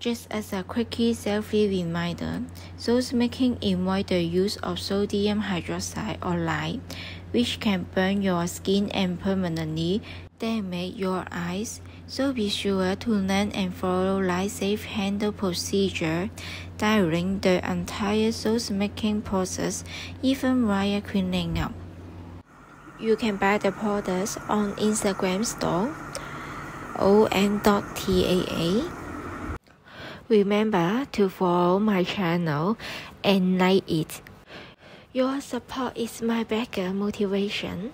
Just as a quickie selfie reminder, sauce making involves the use of sodium hydroxide or lye, which can burn your skin and permanently damage your eyes. So be sure to learn and follow lye-safe handle procedure during the entire sauce making process, even while cleaning up. You can buy the products on Instagram store on.taa. Remember to follow my channel and like it. Your support is my bigger motivation.